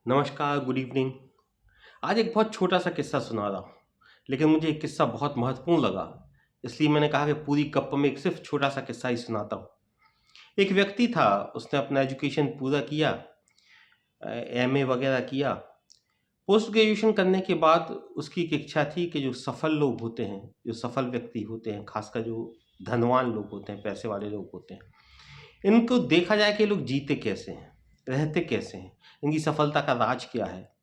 नमस्कार, good evening. आज एक बहुत छोटा-सा किस्सा सुना रहा हूँ, लेकिन मुझे ये किस्सा बहुत महत्वपूर्ण लगा, इसलिए मैंने कहा कि पूरी गप में एक सिर्फ़ छोटा-सा किस्सा ही सुनाता हूँ। एक व्यक्ति था, उसने अपना एजुकेशन पूरा किया, एमए वगैरह किया। पोस्ट ग्रेजुएशन करने के बाद उसकी एक इच्छा थी कि जो सफल लोग होते हैं, जो सफल व्यक्ति होते हैं, ख़ासकर जो धनवान लोग होते हैं, पैसे वाले लोग होते हैं, इनको देखा जाए कि ये लोग जीते कैसे हैं, रहते कैसे हैं, इनकी सफलता का राज क्या है?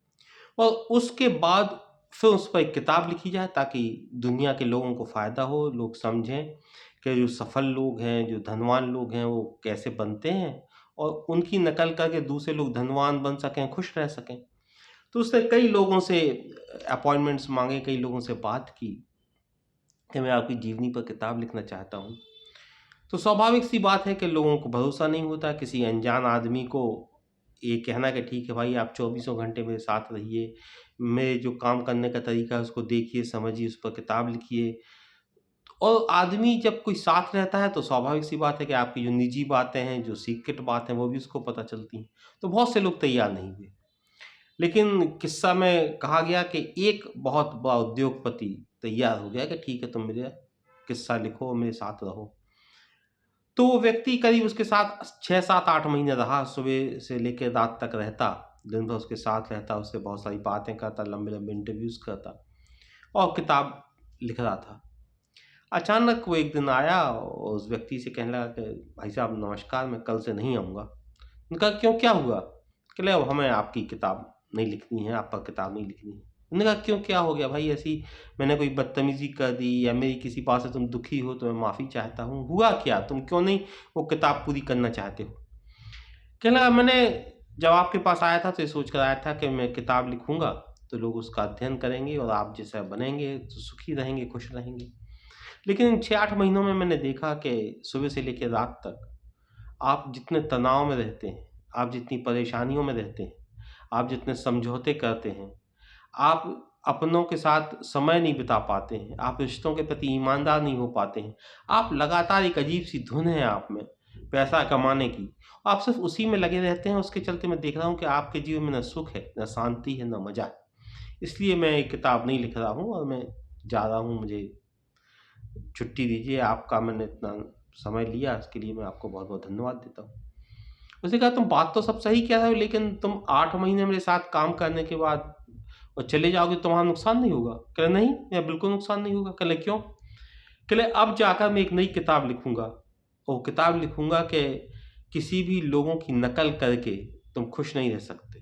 और उसके बाद फिर उस पर एक किताब लिखी जाए ताकि दुनिया के लोगों को फ़ायदा हो, लोग समझें कि जो सफल लोग हैं, जो धनवान लोग हैं, वो कैसे बनते हैं और उनकी नकल करके दूसरे लोग धनवान बन सकें, खुश रह सकें। तो उसने कई लोगों से अपॉइंटमेंट्स माँगे, कई लोगों से बात की कि मैं आपकी जीवनी पर किताब लिखना चाहता हूँ। तो स्वाभाविक सी बात है कि लोगों को भरोसा नहीं होता किसी अनजान आदमी को ये कहना कि ठीक है भाई आप चौबीसों घंटे मेरे साथ रहिए, मेरे जो काम करने का तरीका है उसको देखिए, समझिए, उस पर किताब लिखिए। और आदमी जब कोई साथ रहता है तो स्वाभाविक सी बात है कि आपकी जो निजी बातें हैं, जो सीक्रेट बातें हैं वो भी उसको पता चलती हैं। तो बहुत से लोग तैयार नहीं हुए। लेकिन किस्सा में कहा गया कि एक बहुत बड़ा उद्योगपति तैयार हो गया कि ठीक है तुम मेरा किस्सा लिखो, मेरे साथ रहो। तो वो व्यक्ति करीब उसके साथ 6, 7, 8 महीने रहा, सुबह से लेके रात तक रहता, दिन भर उसके साथ रहता, उससे बहुत सारी बातें करता, लंबे-लंबे इंटरव्यूज़ करता और किताब लिख रहा था। अचानक वो एक दिन आया और उस व्यक्ति से कहने लगा कि भाई साहब नमस्कार, मैं कल से नहीं आऊँगा। मैंने कहा क्यों, क्या हुआ? कहले अब हमें आपकी किताब नहीं लिखनी है, आप पर किताब नहीं लिखनी है। मैंने कहा क्यों, क्या हो गया भाई? ऐसी मैंने कोई बदतमीज़ी कर दी या मेरी किसी बात से तुम दुखी हो तो मैं माफ़ी चाहता हूँ। हुआ क्या? तुम क्यों नहीं वो किताब पूरी करना चाहते हो? कहने लगा मैंने जब आपके पास आया था तो ये सोच कर आया था कि मैं किताब लिखूँगा तो लोग उसका अध्ययन करेंगे और आप जैसा बनेंगे तो सुखी रहेंगे, खुश रहेंगे। लेकिन इन 6-8 महीनों में मैंने देखा कि सुबह से लेके रात तक आप जितने तनाव में रहते हैं, आप जितनी परेशानियों में रहते हैं, आप जितने समझौते करते हैं, आप अपनों के साथ समय नहीं बिता पाते हैं, आप रिश्तों के प्रति ईमानदार नहीं हो पाते हैं। आप लगातार एक अजीब-सी धुन है आप में, पैसा कमाने की। आप सिर्फ़ उसी में लगे रहते हैं, उसके चलते मैं देख रहा हूँ कि आपके जीवन में ना सुख है, ना शांति है, ना मज़ा है। इसलिए मैं ये किताब नहीं लिख रहा हूँ और मैं जा रहा हूँ, मुझे छुट्टी दीजिए। आपका मैंने इतना समय लिया, इसके लिए मैं आपको बहुत-बहुत धन्यवाद देता हूँ। उसने कहा तुम बात तो सब सही कह रहे हो लेकिन तुम 8 महीने मेरे साथ काम करने के बाद और चले जाओगे तो तुम्हारा नुकसान नहीं होगा? कह रहे नहीं, मेरा बिल्कुल नुकसान नहीं होगा। कह रहे क्यों? कह रहे अब जाकर मैं एक नई किताब लिखूँगा और किताब लिखूँगा कि किसी भी लोगों की नकल करके तुम खुश नहीं रह सकते।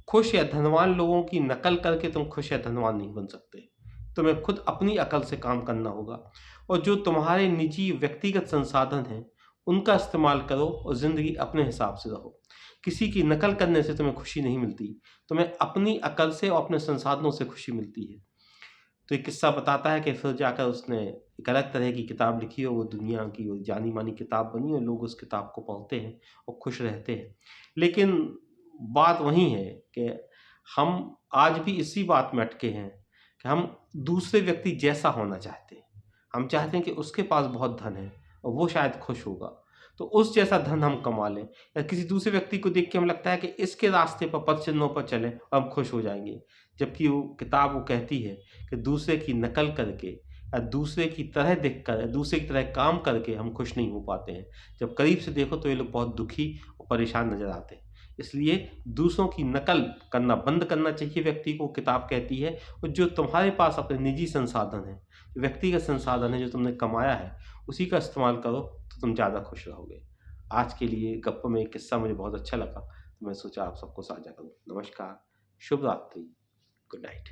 खुश या धनवान लोगों की नकल करके तुम खुश या धनवान नहीं बन सकते। तुम्हें खुद अपनी अकल से काम करना होगा और जो तुम्हारे निजी व्यक्तिगत संसाधन हैं, उनका इस्तेमाल करो और ज़िंदगी अपने हिसाब से रहो। किसी की नकल करने से तुम्हें खुशी नहीं मिलती, तुम्हें अपनी अकल से और अपने संसाधनों से खुशी मिलती है। तो ये किस्सा बताता है कि फिर जाकर उसने एक अलग तरह की किताब लिखी और वो दुनिया की वो जानी-मानी किताब बनी और लोग उस किताब को पढ़ते हैं और खुश रहते हैं। लेकिन बात वही है कि हम आज भी इसी बात में अटके हैं कि हम दूसरे व्यक्ति जैसा होना चाहते हैं। हम चाहते हैं कि उसके पास बहुत धन है और वो शायद खुश होगा, तो उस जैसा धन हम कमा लें या किसी दूसरे व्यक्ति को देख के हमें लगता है कि इसके रास्ते पर पद चिन्हों पर चलें और हम खुश हो जाएँगे। जबकि वो किताब वो कहती है कि दूसरे की नकल करके या दूसरे की तरह दिखकर या दूसरे की तरह काम करके हम खुश नहीं हो पाते हैं। जब करीब से देखो तो ये लोग बहुत दुखी और परेशान नज़र आते हैं। इसलिए दूसरों की नकल करना बंद करना चाहिए व्यक्ति को, किताब कहती है। और जो तुम्हारे पास अपने निजी संसाधन हैं, व्यक्तिगत संसाधन है जो तुमने कमाया है, उसी का इस्तेमाल करो तो तुम ज़्यादा खुश रहोगे। आज के लिए गप्प में एक किस्सा मुझे बहुत अच्छा लगा, तो मैं सोचा आप सबको साझा करूँ। नमस्कार, शुभ रात्रि, गुड नाइट।